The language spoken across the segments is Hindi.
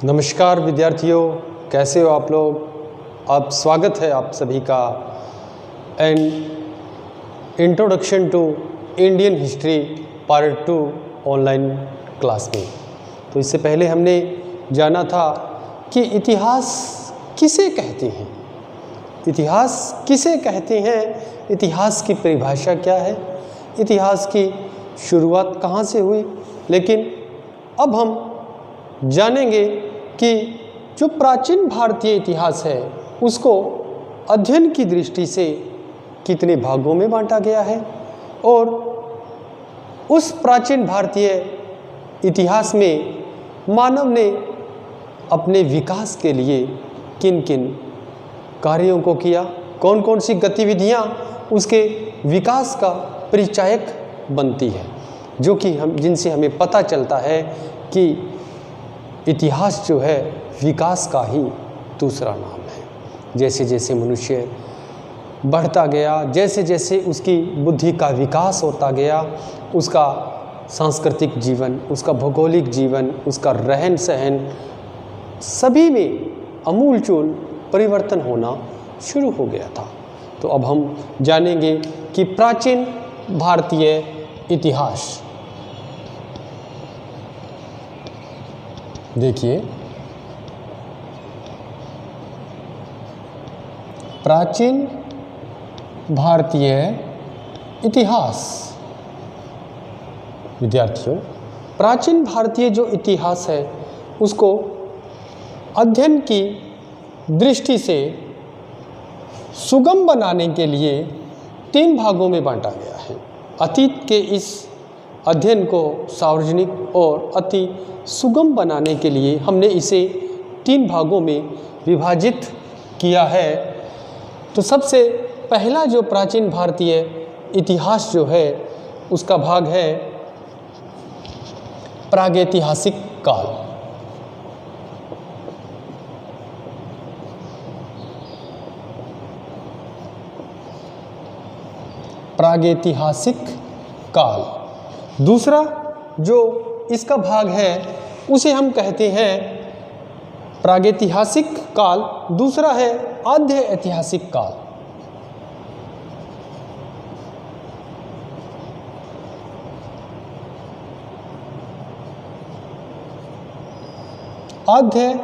नमस्कार विद्यार्थियों, कैसे हो आप लोग। अब स्वागत है आप सभी का and introduction to Indian history part 2 online class में। तो इससे पहले हमने जाना था कि इतिहास किसे कहते हैं, इतिहास किसे कहते हैं, इतिहास की परिभाषा क्या है, इतिहास की शुरुआत कहाँ से हुई। लेकिन अब हम जानेंगे कि जो प्राचीन भारतीय इतिहास है उसको अध्ययन की दृष्टि से कितने भागों में बांटा गया है और उस प्राचीन भारतीय इतिहास में मानव ने अपने विकास के लिए किन किन कार्यों को किया, कौन कौन सी गतिविधियां उसके विकास का परिचायक बनती है, जो कि जिनसे हमें पता चलता है कि इतिहास जो है विकास का ही दूसरा नाम है। जैसे जैसे मनुष्य बढ़ता गया, जैसे जैसे उसकी बुद्धि का विकास होता गया, उसका सांस्कृतिक जीवन, उसका भौगोलिक जीवन, उसका रहन सहन सभी में आमूलचूल परिवर्तन होना शुरू हो गया था। तो अब हम जानेंगे कि प्राचीन भारतीय इतिहास, देखिए प्राचीन भारतीय इतिहास। विद्यार्थियों, प्राचीन भारतीय जो इतिहास है उसको अध्ययन की दृष्टि से सुगम बनाने के लिए 3 भागों में बांटा गया है। अतीत के इस अध्ययन को सार्वजनिक और अति सुगम बनाने के लिए हमने इसे 3 भागों में विभाजित किया है। तो सबसे पहला जो प्राचीन भारतीय इतिहास जो है उसका भाग है प्रागैतिहासिक काल। प्रागैतिहासिक काल। दूसरा जो इसका भाग है उसे हम कहते हैं प्रागैतिहासिक काल, दूसरा है आद्य ऐतिहासिक काल। आद्य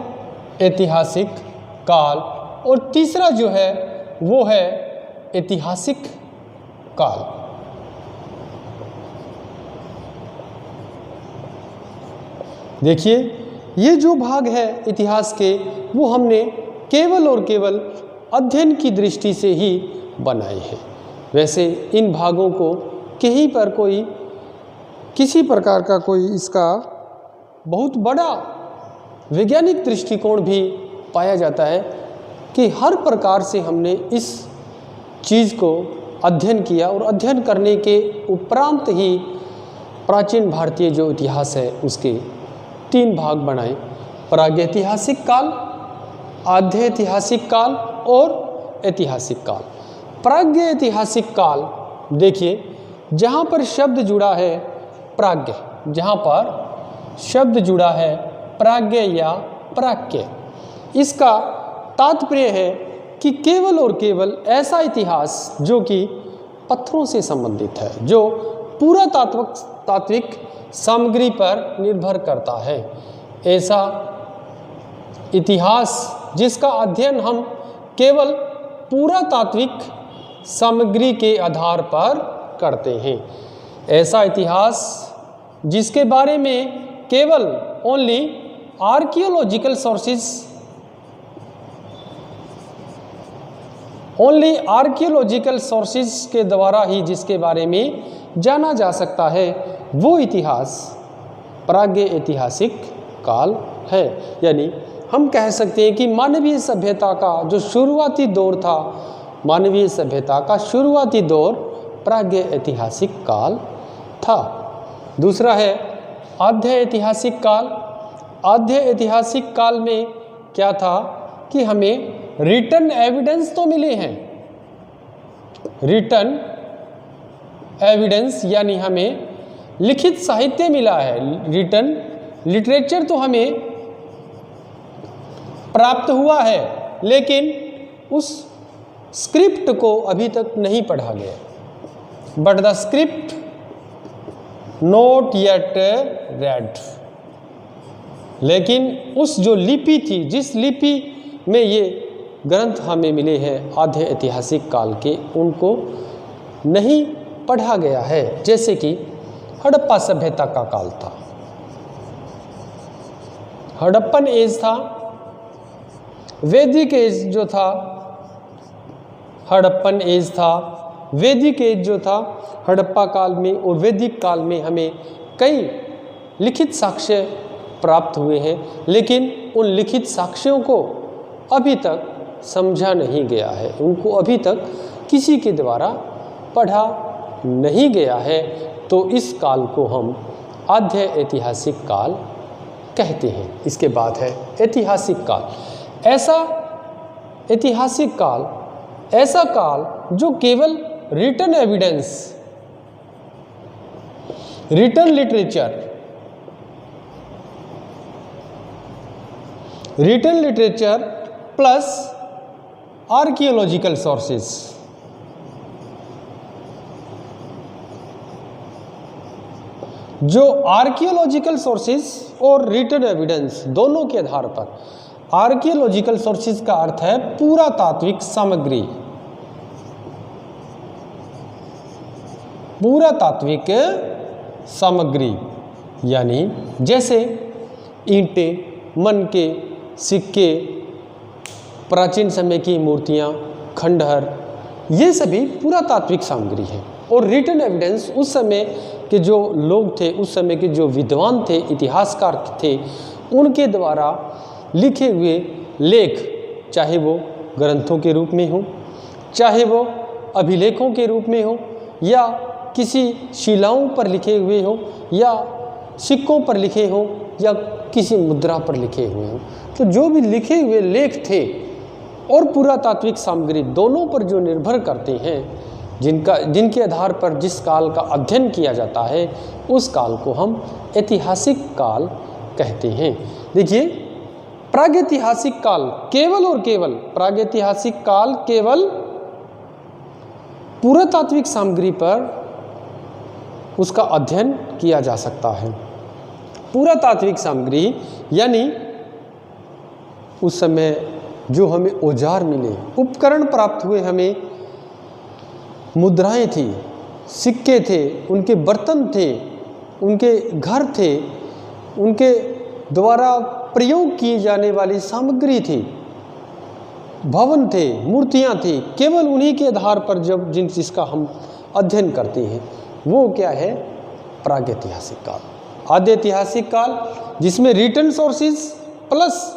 ऐतिहासिक काल और तीसरा जो है वो है ऐतिहासिक काल। देखिए ये जो भाग है इतिहास के वो हमने केवल और केवल अध्ययन की दृष्टि से ही बनाए हैं। वैसे इन भागों को कहीं पर कोई किसी प्रकार का कोई इसका बहुत बड़ा वैज्ञानिक दृष्टिकोण भी पाया जाता है कि हर प्रकार से हमने इस चीज़ को अध्ययन किया और अध्ययन करने के उपरांत ही प्राचीन भारतीय जो इतिहास है उसके 3 भाग बनाए, प्रागैतिहासिक काल, आद्य ऐतिहासिक काल और ऐतिहासिक काल। प्रागैतिहासिक काल, देखिए जहाँ पर शब्द जुड़ा है प्राग्ञ, जहाँ पर शब्द जुड़ा है प्राग्ञ या प्राक्य, इसका तात्पर्य है कि केवल और केवल ऐसा इतिहास जो कि पत्थरों से संबंधित है, जो पूरा तात्विक सामग्री पर निर्भर करता है। ऐसा इतिहास जिसका अध्ययन हम केवल पूरा तात्विक सामग्री के आधार पर करते हैं, ऐसा इतिहास जिसके बारे में केवल ओनली आर्कियोलॉजिकल सोर्सेज के द्वारा ही जिसके बारे में जाना जा सकता है, वो इतिहास प्रागैतिहासिक काल है। यानी हम कह सकते हैं कि मानवीय सभ्यता का जो शुरुआती दौर था, मानवीय सभ्यता का शुरुआती दौर प्रागैतिहासिक काल था। दूसरा है आद्य ऐतिहासिक काल। आद्य ऐतिहासिक काल में क्या था कि हमें रिटन एविडेंस तो मिले हैं, रिटन एविडेंस यानी हमें लिखित साहित्य मिला है, रिटन लिटरेचर तो हमें प्राप्त हुआ है, लेकिन उस स्क्रिप्ट को अभी तक नहीं पढ़ा गया। But the script not yet red. लेकिन उस जो लिपि थी, जिस लिपि में ये ग्रंथ हमें मिले हैं आधे ऐतिहासिक काल के, उनको नहीं पढ़ा गया है। जैसे कि हड़प्पा सभ्यता का काल था, हड़प्पन एज था, वैदिक एज जो था, हड़प्पन एज था, वैदिक एज जो था, हड़प्पा काल में और वैदिक काल में हमें कई लिखित साक्ष्य प्राप्त हुए हैं, लेकिन उन लिखित साक्ष्यों को अभी तक समझा नहीं गया है, उनको अभी तक किसी के द्वारा पढ़ा नहीं गया है। तो इस काल को हम आद्य ऐतिहासिक काल कहते हैं। इसके बाद है ऐतिहासिक काल। ऐसा ऐतिहासिक काल, ऐसा काल जो केवल written evidence, written literature, written literature plus archaeological sources, जो आर्कियोलॉजिकल सोर्सेस और रिटन एविडेंस दोनों के आधार पर, आर्कियोलॉजिकल सोर्सेस का अर्थ है पुरातात्विक सामग्री, पुरातात्विक सामग्री, यानी जैसे ईंटें, मनके, सिक्के, प्राचीन समय की मूर्तियाँ, खंडहर, ये सभी पुरातात्विक सामग्री है। और रिटन एविडेंस उस समय के जो लोग थे, उस समय के जो विद्वान थे, इतिहासकार थे, उनके द्वारा लिखे हुए लेख, चाहे वो ग्रंथों के रूप में हो, चाहे वो अभिलेखों के रूप में हो, या किसी शिलाओं पर लिखे हुए हो, या सिक्कों पर लिखे हो, या किसी मुद्रा पर लिखे हुए हो, तो जो भी लिखे हुए लेख थे और पुरातात्विक सामग्री दोनों पर जो निर्भर करते हैं, जिनके आधार पर जिस काल का अध्ययन किया जाता है, उस काल को हम ऐतिहासिक काल कहते हैं। देखिए, प्रागैतिहासिक काल केवल और केवल, प्रागैतिहासिक काल केवल पुरातात्विक सामग्री पर उसका अध्ययन किया जा सकता है। पुरातात्विक सामग्री यानी उस समय जो हमें औजार मिले, उपकरण प्राप्त हुए, हमें मुद्राएं थी, सिक्के थे, उनके बर्तन थे, उनके घर थे, उनके द्वारा प्रयोग की जाने वाली सामग्री थी, भवन थे, मूर्तियां थी, केवल उन्हीं के आधार पर जब जिसका हम अध्ययन करते हैं, वो क्या है? प्रागैतिहासिक काल। आद्य ऐतिहासिक काल जिसमें रिटन सोर्सेज प्लस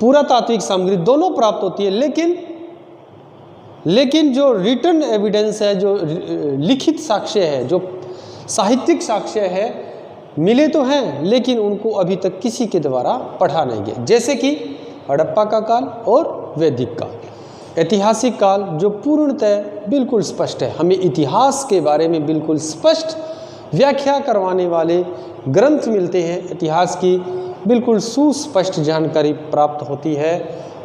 पुरातात्विक सामग्री दोनों प्राप्त होती है, लेकिन जो रिटन एविडेंस है, जो लिखित साक्ष्य है, जो साहित्यिक साक्ष्य है, मिले तो हैं, लेकिन उनको अभी तक किसी के द्वारा पढ़ा नहीं गया। जैसे कि हड़प्पा का काल और वैदिक काल। ऐतिहासिक काल जो पूर्णतः बिल्कुल स्पष्ट है, हमें इतिहास के बारे में बिल्कुल स्पष्ट व्याख्या करवाने वाले ग्रंथ मिलते हैं, इतिहास की बिल्कुल सुस्पष्ट जानकारी प्राप्त होती है,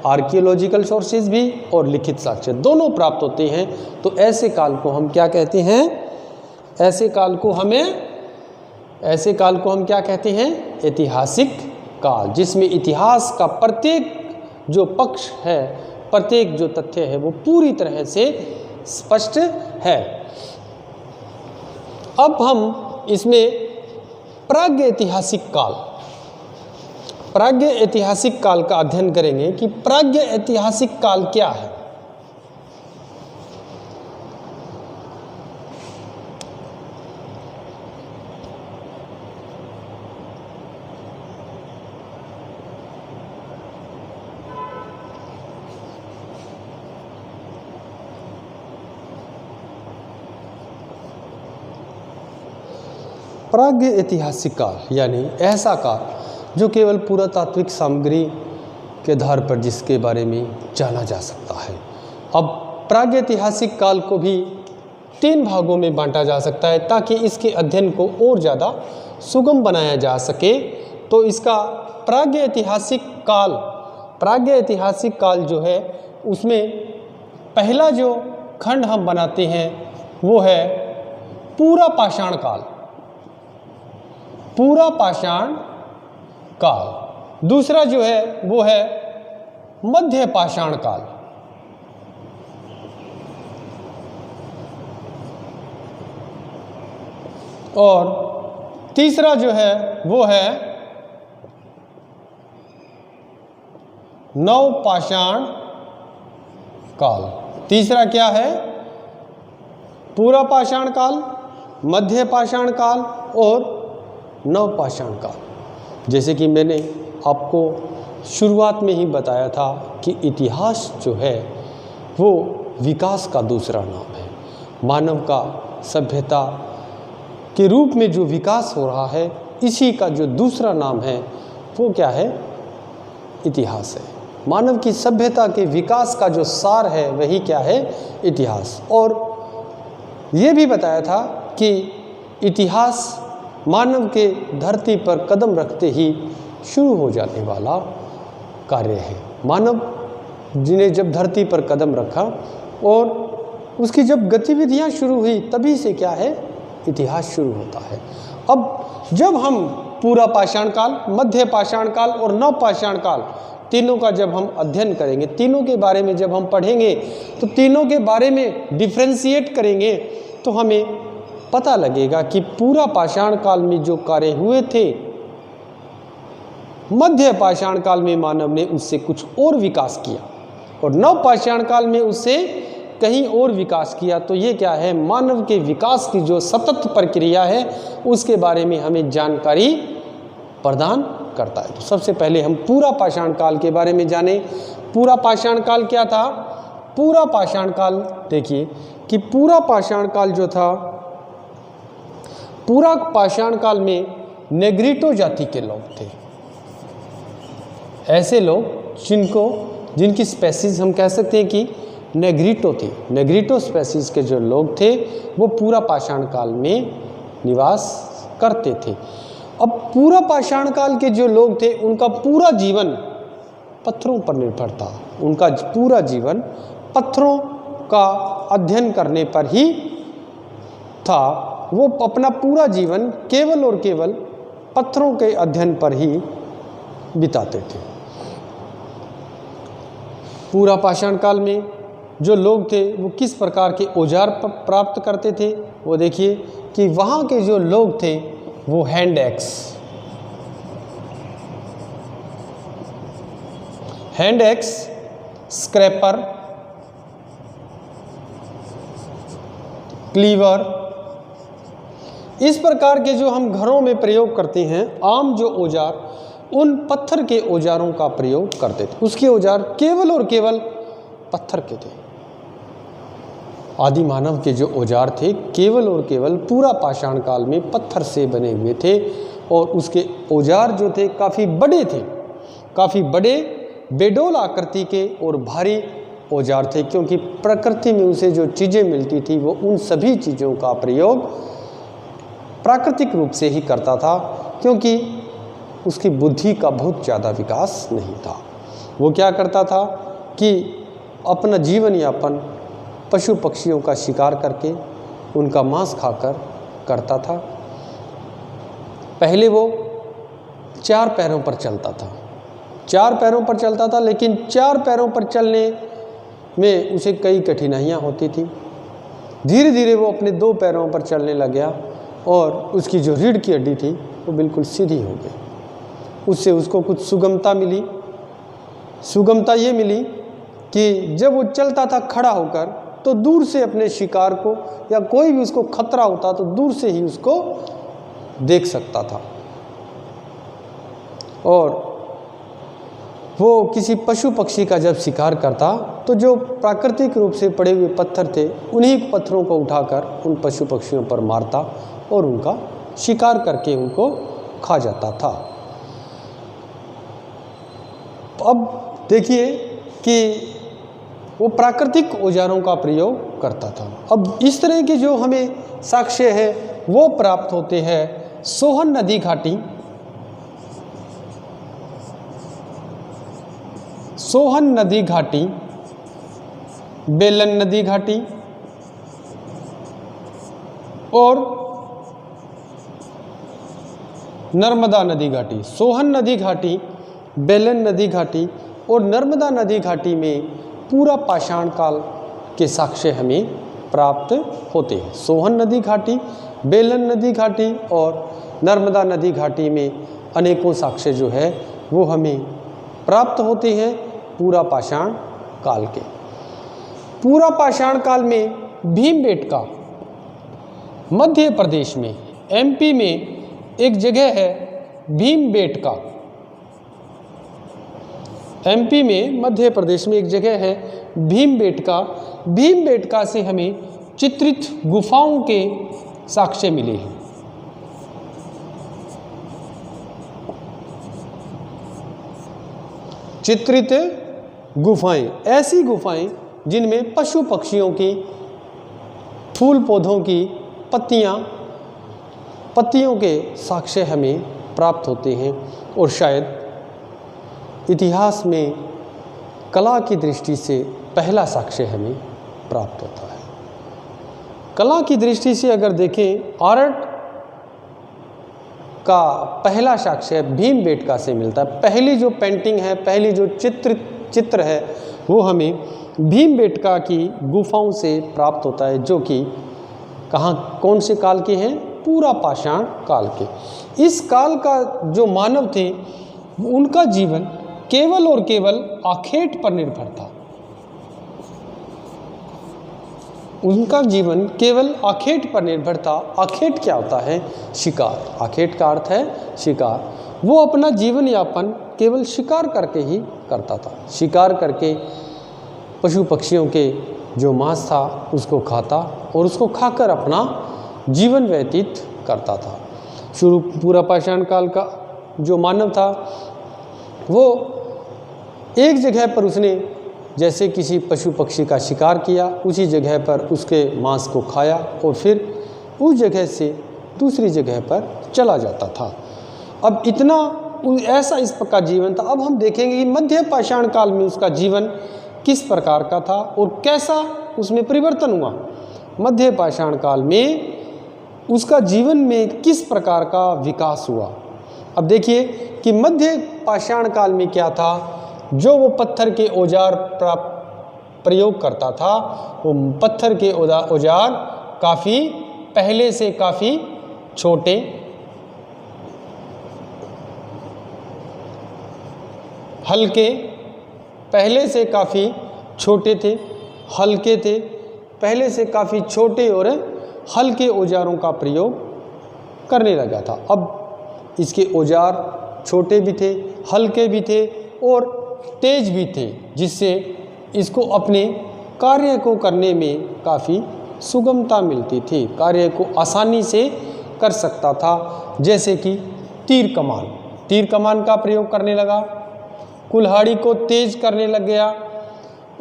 आर्कियोलॉजिकल सोर्सेज भी और लिखित साक्ष्य दोनों प्राप्त होते हैं। तो ऐसे काल को हम क्या कहते हैं? ऐसे काल को हम क्या कहते हैं? ऐतिहासिक काल, जिसमें इतिहास का प्रत्येक जो पक्ष है, प्रत्येक जो तथ्य है, वो पूरी तरह से स्पष्ट है। अब हम इसमें प्रागैतिहासिक काल, प्रागैतिहासिक काल का अध्ययन करेंगे कि प्रागैतिहासिक काल क्या है। प्रागैतिहासिक काल यानी ऐसा काल जो केवल पुरातात्विक सामग्री के आधार पर जिसके बारे में जाना जा सकता है। अब प्रागैतिहासिक काल को भी 3 भागों में बांटा जा सकता है ताकि इसके अध्ययन को और ज़्यादा सुगम बनाया जा सके। तो इसका प्रागैतिहासिक काल जो है उसमें पहला जो खंड हम बनाते हैं वो है पूरा पाषाण काल। दूसरा जो है वो है मध्य पाषाण काल। और तीसरा जो है वो है नवपाषाण काल। तीसरा क्या है? पूरा पाषाण काल, मध्य पाषाण काल और नवपाषाण काल। जैसे कि मैंने आपको शुरुआत में ही बताया था कि इतिहास जो है वो विकास का दूसरा नाम है। मानव का सभ्यता के रूप में जो विकास हो रहा है, इसी का जो दूसरा नाम है वो क्या है? इतिहास है। मानव की सभ्यता के विकास का जो सार है वही क्या है? इतिहास। और ये भी बताया था कि इतिहास मानव के धरती पर कदम रखते ही शुरू हो जाने वाला कार्य है। मानव जिन्हें जब धरती पर कदम रखा और उसकी जब गतिविधियां शुरू हुई, तभी से क्या है? इतिहास शुरू होता है। अब जब हम पूरा पाषाण काल, मध्य पाषाण काल और नवपाषाण काल तीनों का जब हम अध्ययन करेंगे, तीनों के बारे में जब हम पढ़ेंगे, तो तीनों के बारे में डिफ्रेंशिएट करेंगे तो हमें पता लगेगा कि पूरा पाषाण काल में जो कार्य हुए थे, मध्य पाषाण काल में मानव ने उससे कुछ और विकास किया और नवपाषाण काल में उससे कहीं और विकास किया। तो ये क्या है? मानव के विकास की जो सतत प्रक्रिया है उसके बारे में हमें जानकारी प्रदान करता है। तो सबसे पहले हम पूरा पाषाण काल के बारे में जानें। पूरा पाषाण काल क्या था? पूरा पाषाण काल, देखिए कि पूरा पाषाण काल जो था, पूरा पाषाण काल में नेग्रिटो जाति के लोग थे। ऐसे लोग जिनकी स्पेसीज हम कह सकते हैं कि नेग्रिटो थी। नेग्रिटो स्पेसीज के जो लोग थे वो पूरा पाषाण काल में निवास करते थे। अब पूरा पाषाण काल के जो लोग थे उनका पूरा जीवन पत्थरों पर निर्भर था। उनका पूरा जीवन पत्थरों का अध्ययन करने पर ही था। वो अपना पूरा जीवन केवल और केवल पत्थरों के अध्ययन पर ही बिताते थे। पूरा पाषाण काल में जो लोग थे वो किस प्रकार के औजार प्राप्त करते थे? वो देखिए कि वहाँ के जो लोग थे वो हैंड एक्स, स्क्रैपर, क्लीवर, इस प्रकार के जो हम घरों में प्रयोग करते हैं आम जो औजार, उन पत्थर के औजारों का प्रयोग करते थे। उसके औजार केवल और केवल पत्थर के थे। आदि मानव के जो औजार थे केवल और केवल पूरा पाषाण काल में पत्थर से बने हुए थे और उसके औजार जो थे काफ़ी बड़े थे, काफ़ी बड़े बेडोल आकृति के और भारी औजार थे, क्योंकि प्रकृति में उसे जो चीज़ें मिलती थी वो उन सभी चीज़ों का प्रयोग प्राकृतिक रूप से ही करता था, क्योंकि उसकी बुद्धि का बहुत ज़्यादा विकास नहीं था। वो क्या करता था कि अपना जीवन यापन पशु पक्षियों का शिकार करके उनका मांस खाकर करता था। पहले वो 4 पैरों पर चलता था, 4 पैरों पर चलता था, लेकिन 4 पैरों पर चलने में उसे कई कठिनाइयाँ होती थी। धीरे धीरे वो अपने 2 पैरों पर चलने लग गया और उसकी जो रीढ़ की हड्डी थी वो बिल्कुल सीधी हो गई। उससे उसको कुछ सुगमता मिली। सुगमता ये मिली कि जब वो चलता था खड़ा होकर तो दूर से अपने शिकार को या कोई भी उसको खतरा होता तो दूर से ही उसको देख सकता था। और वो किसी पशु पक्षी का जब शिकार करता तो जो प्राकृतिक रूप से पड़े हुए पत्थर थे उन्हीं पत्थरों को उठाकर उन पशु पक्षियों पर मारता और उनका शिकार करके उनको खा जाता था। अब देखिए कि वो प्राकृतिक औजारों का प्रयोग करता था। अब इस तरह के जो हमें साक्ष्य है वो प्राप्त होते हैं सोहन नदी घाटी सोहन नदी घाटी, बेलन नदी घाटी और नर्मदा नदी घाटी। सोहन नदी घाटी, बेलन नदी घाटी और नर्मदा नदी घाटी में पूरा पाषाण काल के साक्ष्य हमें प्राप्त होते हैं। सोहन नदी घाटी, बेलन नदी घाटी और नर्मदा नदी घाटी में अनेकों साक्ष्य जो है वो हमें प्राप्त होते हैं पूरा पाषाण काल के। पूरा पाषाण काल में भीमबेटका मध्य प्रदेश में, एमपी में एक जगह है भीमबेटका। एमपी में, मध्य प्रदेश में एक जगह है भीमबेटका। भीमबेटका से हमें चित्रित गुफाओं के साक्ष्य मिले हैं। चित्रित गुफाएं, ऐसी गुफाएं जिनमें पशु पक्षियों की, फूल पौधों की पत्तियों के साक्ष्य हमें प्राप्त होते हैं और शायद इतिहास में कला की दृष्टि से पहला साक्ष्य हमें प्राप्त होता है। कला की दृष्टि से अगर देखें, आर्ट का पहला साक्ष्य भीमबेटका से मिलता है। पहली जो पेंटिंग है, पहली जो चित्र है वो हमें भीमबेटका की गुफाओं से प्राप्त होता है, जो कि कहाँ, कौन से काल के हैं? पूरा पाषाण काल के। इस काल का जो मानव थे उनका जीवन केवल और केवल आखेट पर निर्भर था। उनका जीवन केवल आखेट पर निर्भर था। आखेट क्या होता है? शिकार। आखेट का अर्थ है शिकार। वो अपना जीवन यापन केवल शिकार करके ही करता था। शिकार करके पशु पक्षियों के जो मांस था उसको खाता और उसको खाकर अपना जीवन व्यतीत करता था। शुरू पूरा पाषाण काल का जो मानव था वो एक जगह पर उसने जैसे किसी पशु पक्षी का शिकार किया, उसी जगह पर उसके मांस को खाया और फिर उस जगह से दूसरी जगह पर चला जाता था। अब इतना ऐसा इस प्रकार जीवन था। अब हम देखेंगे कि मध्य पाषाण काल में उसका जीवन किस प्रकार का था और कैसा उसमें परिवर्तन हुआ। मध्य पाषाण काल में उसका जीवन में किस प्रकार का विकास हुआ। अब देखिए कि मध्य पाषाण काल में क्या था। जो वो पत्थर के औजार प्रयोग करता था, वो पत्थर के औजार काफ़ी पहले से काफ़ी छोटे, हल्के, पहले से काफ़ी छोटे थे, हल्के थे, पहले से काफ़ी छोटे और हल्के औजारों का प्रयोग करने लगा था। अब इसके औजार छोटे भी थे, हल्के भी थे और तेज भी थे, जिससे इसको अपने कार्य को करने में काफ़ी सुगमता मिलती थी। कार्य को आसानी से कर सकता था। जैसे कि तीर कमान का प्रयोग करने लगा, कुल्हाड़ी को तेज करने लग गया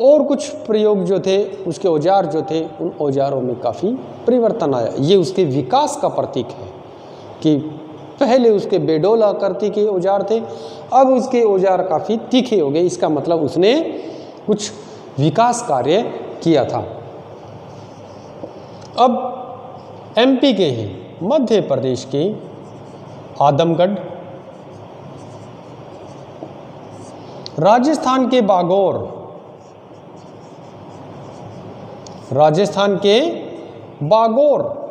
और कुछ प्रयोग जो थे, उसके औजार जो थे, उन औजारों में काफ़ी परिवर्तन आया। ये उसके विकास का प्रतीक है कि पहले उसके बेडोल आकृति के औजार थे, अब उसके औजार काफ़ी तीखे हो गए। इसका मतलब उसने कुछ विकास कार्य किया था। अब एमपी के ही मध्य प्रदेश के आदमगढ़, राजस्थान के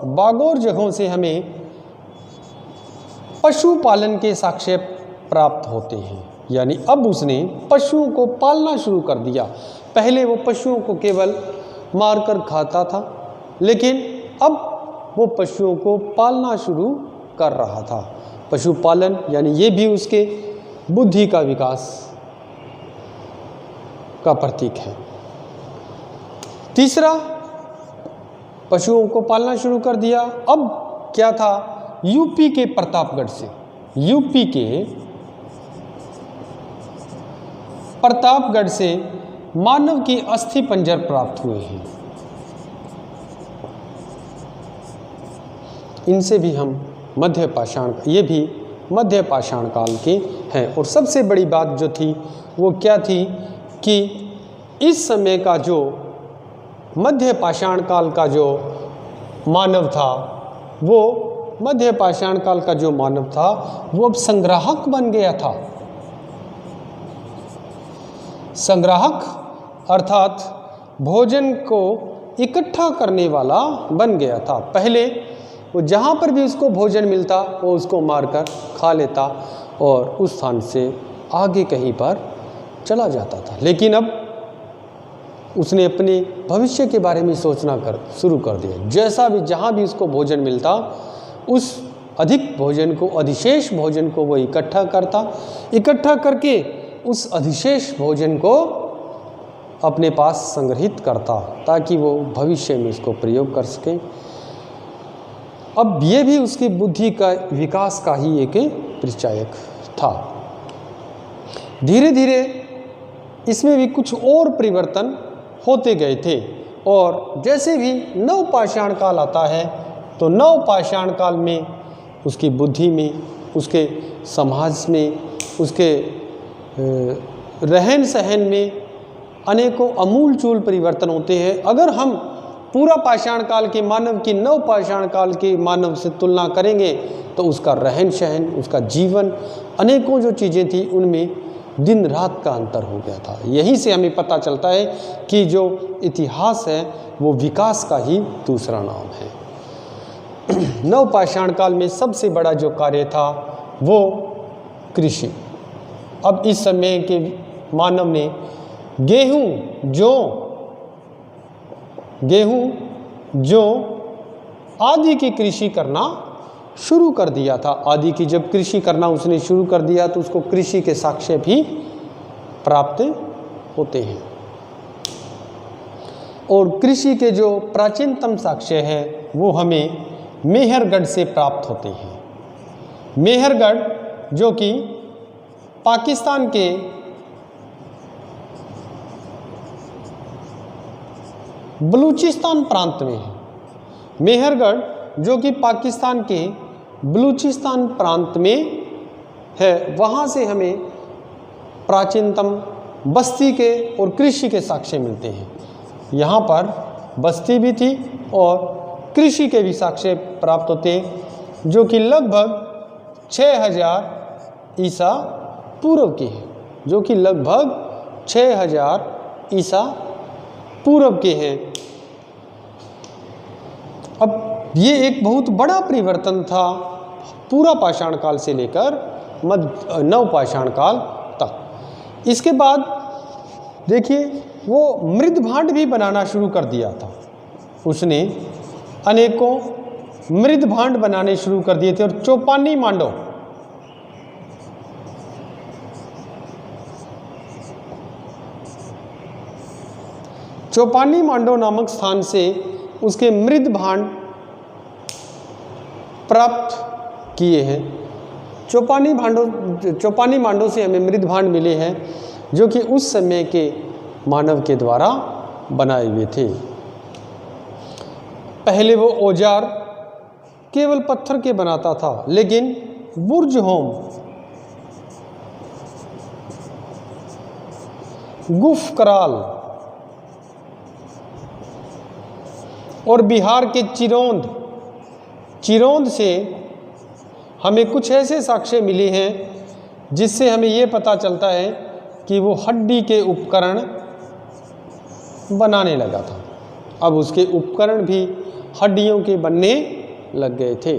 बागौर जगहों से हमें पशुपालन के साक्ष्य प्राप्त होते हैं। यानी अब उसने पशुओं को पालना शुरू कर दिया। पहले वो पशुओं को केवल मारकर खाता था, लेकिन अब वो पशुओं को पालना शुरू कर रहा था। पशुपालन यानी ये भी उसके बुद्धि का विकास का प्रतीक है। तीसरा, पशुओं को पालना शुरू कर दिया। अब क्या था, यूपी के प्रतापगढ़ से मानव की अस्थि पंजर प्राप्त हुए हैं। इनसे भी हम ये भी मध्य पाषाण काल के हैं। और सबसे बड़ी बात जो थी वो क्या थी कि इस समय का जो मध्य पाषाण काल का जो मानव था, वो मध्य पाषाण काल का जो मानव था वो अब संग्राहक बन गया था। संग्राहक अर्थात भोजन को इकट्ठा करने वाला बन गया था। पहले वो जहाँ पर भी उसको भोजन मिलता वो उसको मारकर खा लेता और उस स्थान से आगे कहीं पर चला जाता था। लेकिन अब उसने अपने भविष्य के बारे में सोचना शुरू कर दिया। जैसा भी जहाँ भी उसको भोजन मिलता उस अधिक भोजन को, अधिशेष भोजन को वो इकट्ठा करता, इकट्ठा करके उस अधिशेष भोजन को अपने पास संग्रहित करता ताकि वो भविष्य में इसको प्रयोग कर सके। अब ये भी उसकी बुद्धि का विकास का ही एक परिचायक था। धीरे धीरे इसमें भी कुछ और परिवर्तन होते गए थे और जैसे भी नवपाषाण काल आता है तो नवपाषाण काल में उसकी बुद्धि में, उसके समाज में, उसके रहन सहन में अनेकों अमूलचूल परिवर्तन होते हैं। अगर हम पूरा पाषाण काल के मानव की नवपाषाण काल के मानव से तुलना करेंगे तो उसका रहन सहन, उसका जीवन, अनेकों जो चीज़ें थी उनमें दिन रात का अंतर हो गया था। यहीं से हमें पता चलता है कि जो इतिहास है वो विकास का ही दूसरा नाम है। नवपाषाण काल में सबसे बड़ा जो कार्य था वो कृषि। अब इस समय के मानव ने गेहूं, जौ आदि की कृषि करना शुरू कर दिया था। आदि की जब कृषि करना उसने शुरू कर दिया तो उसको कृषि के साक्ष्य भी प्राप्त होते हैं। और कृषि के जो प्राचीनतम साक्ष्य है वो हमें मेहरगढ़ से प्राप्त होते हैं। मेहरगढ़ जो कि पाकिस्तान के बलूचिस्तान प्रांत में है। मेहरगढ़ जो कि पाकिस्तान के बलूचिस्तान प्रांत में है, वहाँ से हमें प्राचीनतम बस्ती के और कृषि के साक्ष्य मिलते हैं। यहाँ पर बस्ती भी थी और कृषि के भी साक्ष्य प्राप्त होते हैं जो कि लगभग 6000 ईसा पूर्व के हैं, जो कि लगभग 6000 ईसा पूर्व के हैं। अब ये एक बहुत बड़ा परिवर्तन था पूरा पाषाण काल से लेकर नवपाषाण काल तक। इसके बाद देखिए वो मृद भांड भी बनाना शुरू कर दिया था। उसने अनेकों मृद भांड बनाने शुरू कर दिए थे और चौपानी मांडो, चौपानी मांडो नामक स्थान से उसके मृद भांड प्राप्त किए हैं। चौपानी मांडो से हमें मृद भांड मिले हैं जो कि उस समय के मानव के द्वारा बनाए हुए थे। पहले वो औजार केवल पत्थर के बनाता था, लेकिन बुर्ज होम, गुफ कराल और बिहार के चिरौंद से हमें कुछ ऐसे साक्ष्य मिले हैं जिससे हमें ये पता चलता है कि वो हड्डी के उपकरण बनाने लगा था। अब उसके उपकरण भी हड्डियों के बनने लग गए थे।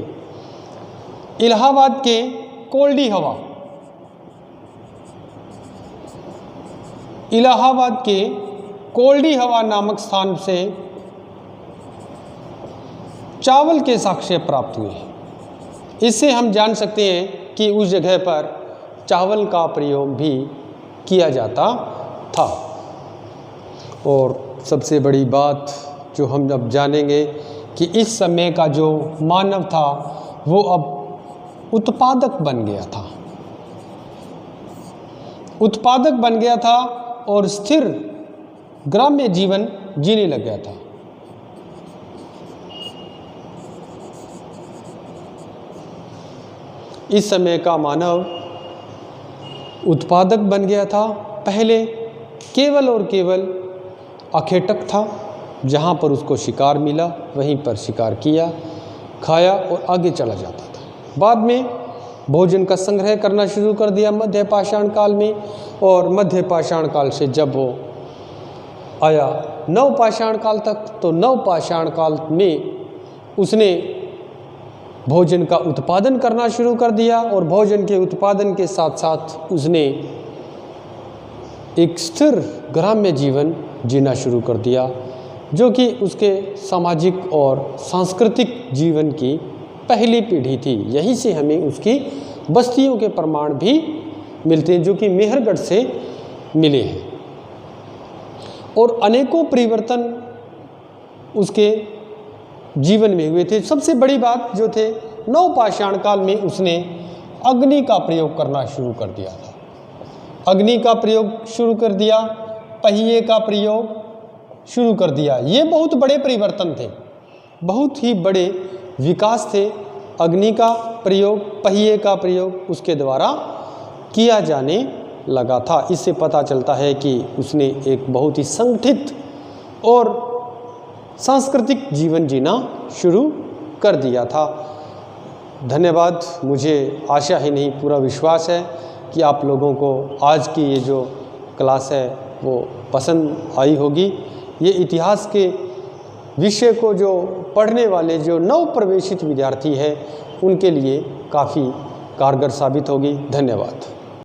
इलाहाबाद के कोल्डी हवा, इलाहाबाद के कोल्डी हवा नामक स्थान से चावल के साक्ष्य प्राप्त हुए। इससे हम जान सकते हैं कि उस जगह पर चावल का प्रयोग भी किया जाता था। और सबसे बड़ी बात जो हम अब जानेंगे कि इस समय का जो मानव था वो अब उत्पादक बन गया था, उत्पादक बन गया था और स्थिर ग्राम्य जीवन जीने लग गया था। इस समय का मानव उत्पादक बन गया था। पहले केवल और केवल अखेटक था, जहाँ पर उसको शिकार मिला वहीं पर शिकार किया, खाया और आगे चला जाता था। बाद में भोजन का संग्रह करना शुरू कर दिया मध्य पाषाण काल में, और मध्य पाषाण काल से जब वो आया नव पाषाण काल तक, तो नव पाषाण काल में उसने भोजन का उत्पादन करना शुरू कर दिया, और भोजन के उत्पादन के साथ साथ उसने एक स्थिर ग्राम्य जीवन जीना शुरू कर दिया, जो कि उसके सामाजिक और सांस्कृतिक जीवन की पहली पीढ़ी थी। यहीं से हमें उसकी बस्तियों के प्रमाण भी मिलते हैं, जो कि मेहरगढ़ से मिले हैं। और अनेकों परिवर्तन उसके जीवन में हुए थे। सबसे बड़ी बात जो थे, नव पाषाण काल में उसने अग्नि का प्रयोग करना शुरू कर दिया था। अग्नि का प्रयोग शुरू कर दिया, पहिए का प्रयोग शुरू कर दिया। ये बहुत बड़े परिवर्तन थे, बहुत ही बड़े विकास थे। अग्नि का प्रयोग, पहिए का प्रयोग उसके द्वारा किया जाने लगा था। इससे पता चलता है कि उसने एक बहुत ही संगठित और सांस्कृतिक जीवन जीना शुरू कर दिया था। धन्यवाद। मुझे आशा ही नहीं, पूरा विश्वास है कि आप लोगों को आज की ये जो क्लास है वो पसंद आई होगी। ये इतिहास के विषय को जो पढ़ने वाले जो नव प्रवेशित विद्यार्थी हैं उनके लिए काफ़ी कारगर साबित होगी। धन्यवाद।